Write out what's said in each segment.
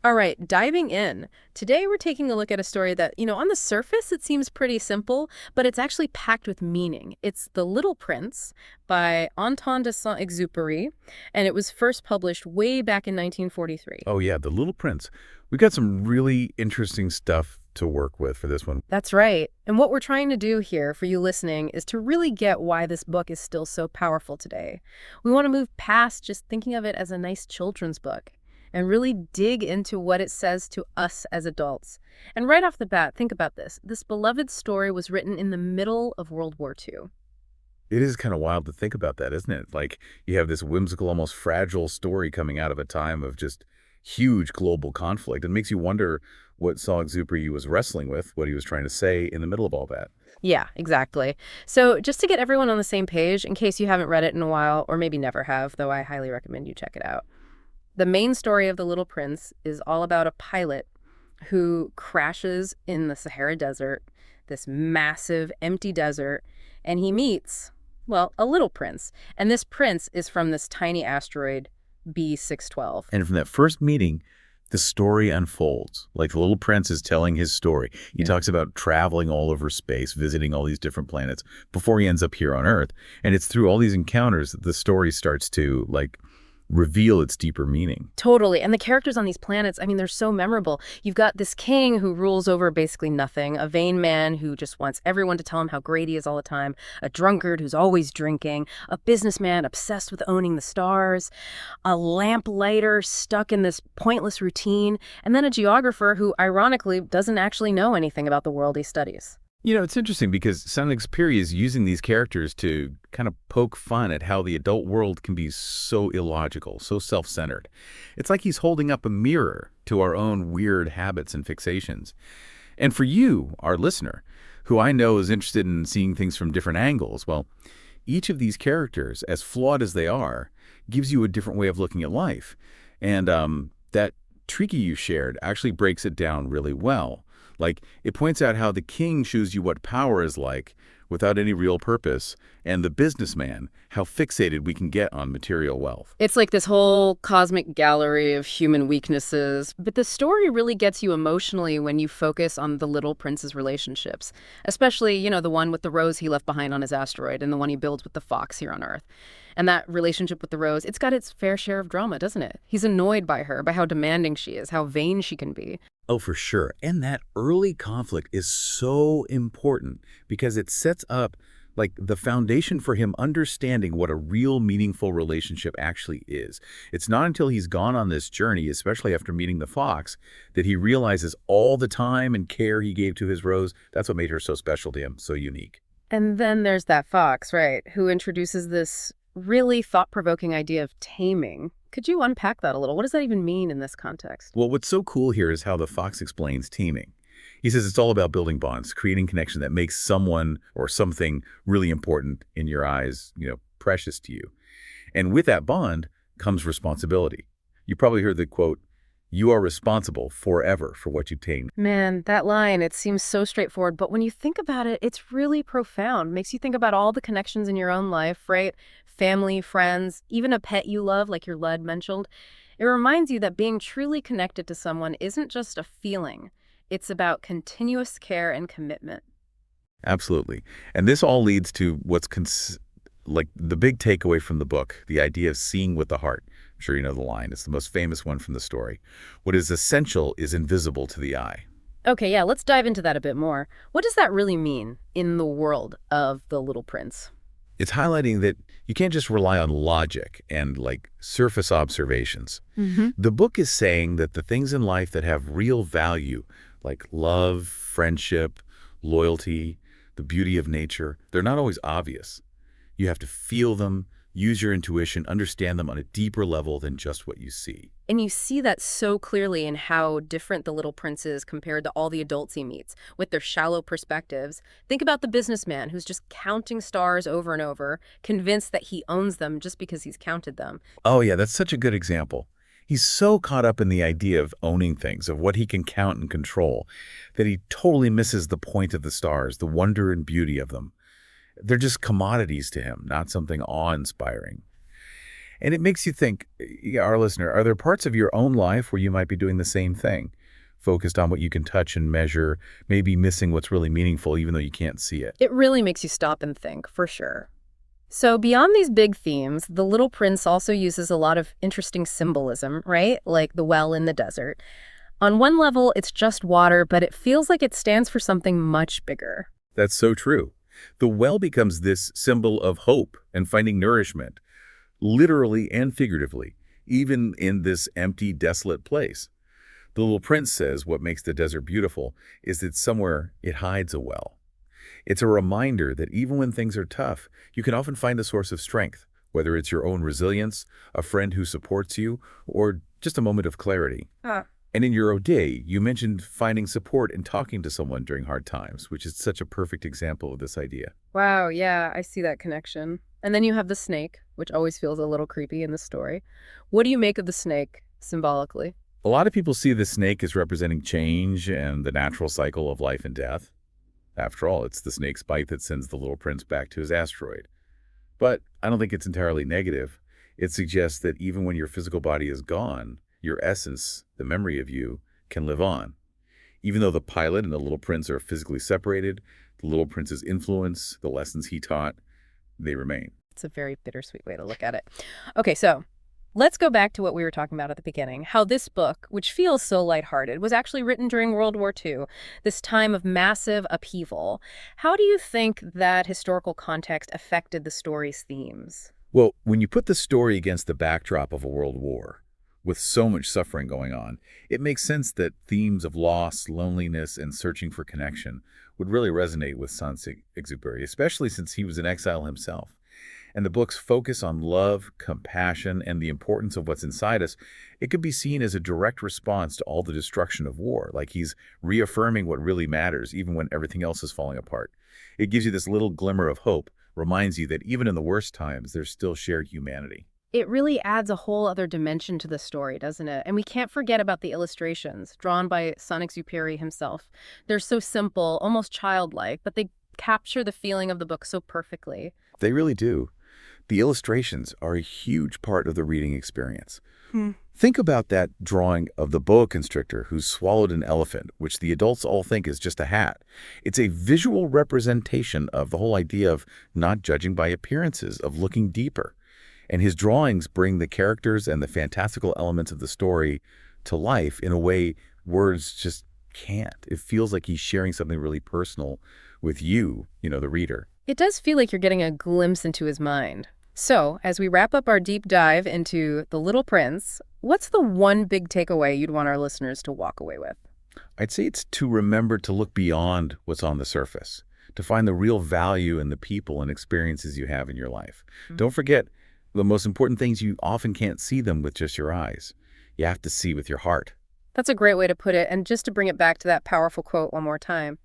All right, diving in. Today we're taking a look at a story that, on the surface it seems pretty simple, but it's actually packed with meaning. It's The Little Prince by Antoine de Saint-Exupéry, and it was first published way back in 1943. Oh yeah, The Little Prince. We got some really interesting stuff to work with for this one. That's right. And what we're trying to do here for you listening is to really get why this book is still so powerful today. We want to move past just thinking of it as a nice children's book and really dig into what it says to us as adults. And right off the bat, think about this. This beloved story was written in the middle of World War II. It is kind of wild to think about that, isn't it? Like you have this whimsical, almost fragile story coming out of a time of just huge global conflict. It makes you wonder what Saint-Exupéry was wrestling with, what he was trying to say in the middle of all that. Yeah, exactly. So just to get everyone on the same page, in case you haven't read it in a while, or maybe never have, though I highly recommend you check it out. The main story of The Little Prince is all about a pilot who crashes in the Sahara Desert, this massive empty desert, and he meets, well, a little prince. And this prince is from this tiny asteroid B612. And from that first meeting, the story unfolds. Like the little prince is telling his story. He talks about traveling all over space, visiting all these different planets before he ends up here on Earth. And it's through all these encounters that the story starts to reveal its deeper meaning. Totally. And the characters on these planets, I mean, they're so memorable. You've got this king who rules over basically nothing, a vain man who just wants everyone to tell him how great he is all the time, a drunkard who's always drinking, a businessman obsessed with owning the stars, a lamplighter stuck in this pointless routine, and then a geographer who, ironically, doesn't actually know anything about the world he studies. You know, it's interesting because Saint-Exupéry is using these characters to kind of poke fun at how the adult world can be so illogical, so self-centered. It's like he's holding up a mirror to our own weird habits and fixations. And for you, our listener, who I know is interested in seeing things from different angles, well, each of these characters, as flawed as they are, gives you a different way of looking at life. And that Tricky you shared actually breaks it down really well. Like, it points out how the king shows you what power is like without any real purpose, and the businessman, how fixated we can get on material wealth. It's like this whole cosmic gallery of human weaknesses, but the story really gets you emotionally when you focus on the little prince's relationships, especially, the one with the rose he left behind on his asteroid and the one he builds with the fox here on Earth. And that relationship with the rose, it's got its fair share of drama, doesn't it? He's annoyed by her, by how demanding she is, how vain she can be. Oh, for sure. And that early conflict is so important because it sets up the foundation for him understanding what a real meaningful relationship actually is. It's not until he's gone on this journey, especially after meeting the fox, that he realizes all the time and care he gave to his rose. That's what made her so special to him, so unique. And then there's that fox, right, who introduces this really thought-provoking idea of taming. Could you unpack that a little? What does that even mean in this context? Well, what's so cool here is how the fox explains teaming. He says it's all about building bonds, creating connection that makes someone or something really important in your eyes, precious to you. And with that bond comes responsibility. You probably heard the quote, "You are responsible forever for what you tame." Man, that line, it seems so straightforward, but when you think about it, it's really profound. Makes you think about all the connections in your own life, right? Family, friends, even a pet you love, like your lead mentioned. It reminds you that being truly connected to someone isn't just a feeling. It's about continuous care and commitment. Absolutely. And this all leads to what's the big takeaway from the book, the idea of seeing with the heart. I'm sure you know the line. It's the most famous one from the story. What is essential is invisible to the eye. Okay, yeah, let's dive into that a bit more. What does that really mean in the world of The Little Prince? It's highlighting that you can't just rely on logic and surface observations. The book is saying that the things in life that have real value, like love, friendship, loyalty, the beauty of nature, they're not always obvious. You have to feel them, use your intuition, understand them on a deeper level than just what you see. And you see that so clearly in how different the little prince is compared to all the adults he meets, with their shallow perspectives. Think about the businessman who's just counting stars over and over, convinced that he owns them just because he's counted them. Oh yeah, that's such a good example. He's so caught up in the idea of owning things, of what he can count and control, that he totally misses the point of the stars, the wonder and beauty of them. They're just commodities to him, not something awe-inspiring. And it makes you think, yeah, our listener, are there parts of your own life where you might be doing the same thing? Focused on what you can touch and measure, maybe missing what's really meaningful even though you can't see it. It really makes you stop and think, for sure. So beyond these big themes, The Little Prince also uses a lot of interesting symbolism, right? Like the well in the desert. On one level, it's just water, but it feels like it stands for something much bigger. That's so true. The well becomes this symbol of hope and finding nourishment, literally and figuratively, even in this empty, desolate place. The Little Prince says what makes the desert beautiful is that somewhere it hides a well. It's a reminder that even when things are tough, you can often find a source of strength, whether it's your own resilience, a friend who supports you, or just a moment of clarity. Ah, And in your O'Day, you mentioned finding support and talking to someone during hard times, which is such a perfect example of this idea. wow, yeah, I see that connection. And then you have the snake, which always feels a little creepy in the story. What do you make of the snake, symbolically? A lot of people see the snake as representing change and the natural cycle of life and death. After all, it's the snake's bite that sends the Little Prince back to his asteroid. But I don't think it's entirely negative. It suggests that even when your physical body is gone, your essence, the memory of you, can live on. Even though the pilot and the Little Prince are physically separated, the Little Prince's influence, the lessons he taught, they remain. It's a very bittersweet way to look at it. Okay, so let's go back to what we were talking about at the beginning, how this book, which feels so lighthearted, was actually written during World War II, this time of massive upheaval. How do you think that historical context affected the story's themes? Well, when you put the story against the backdrop of a world war, with so much suffering going on, it makes sense that themes of loss, loneliness, and searching for connection would really resonate with Saint-Exupéry, especially since he was in exile himself. And the book's focus on love, compassion, and the importance of what's inside us, it could be seen as a direct response to all the destruction of war, like he's reaffirming what really matters, even when everything else is falling apart. It gives you this little glimmer of hope, reminds you that even in the worst times, there's still shared humanity. It really adds a whole other dimension to the story, doesn't it? And we can't forget about the illustrations, drawn by Saint-Exupéry himself. They're so simple, almost childlike, but they capture the feeling of the book so perfectly. They really do. The illustrations are a huge part of the reading experience. Think about that drawing of the boa constrictor who swallowed an elephant, which the adults all think is just a hat. It's a visual representation of the whole idea of not judging by appearances, of looking deeper. And his drawings bring the characters and the fantastical elements of the story to life in a way words just can't. It feels like he's sharing something really personal with you, the reader. It does feel like you're getting a glimpse into his mind. So, as we wrap up our deep dive into The Little Prince, what's the one big takeaway you'd want our listeners to walk away with? I'd say it's to remember to look beyond what's on the surface, to find the real value in the people and experiences you have in your life. Don't forget, the most important things, you often can't see them with just your eyes. You have to see with your heart. That's a great way to put it. And just to bring it back to that powerful quote one more time,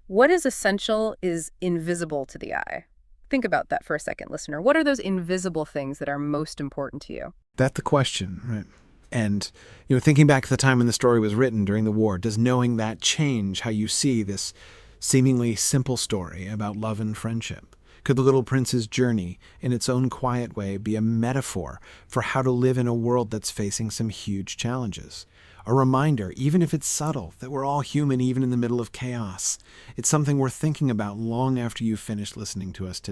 what is essential is invisible to the eye. Think about that for a second, listener. What are those invisible things that are most important to you? That's the question, right? And, thinking back to the time when the story was written during the war, does knowing that change how you see this seemingly simple story about love and friendship? Could the Little Prince's journey, in its own quiet way, be a metaphor for how to live in a world that's facing some huge challenges? A reminder, even if it's subtle, that we're all human even in the middle of chaos. It's something worth thinking about long after you've finished listening to us today.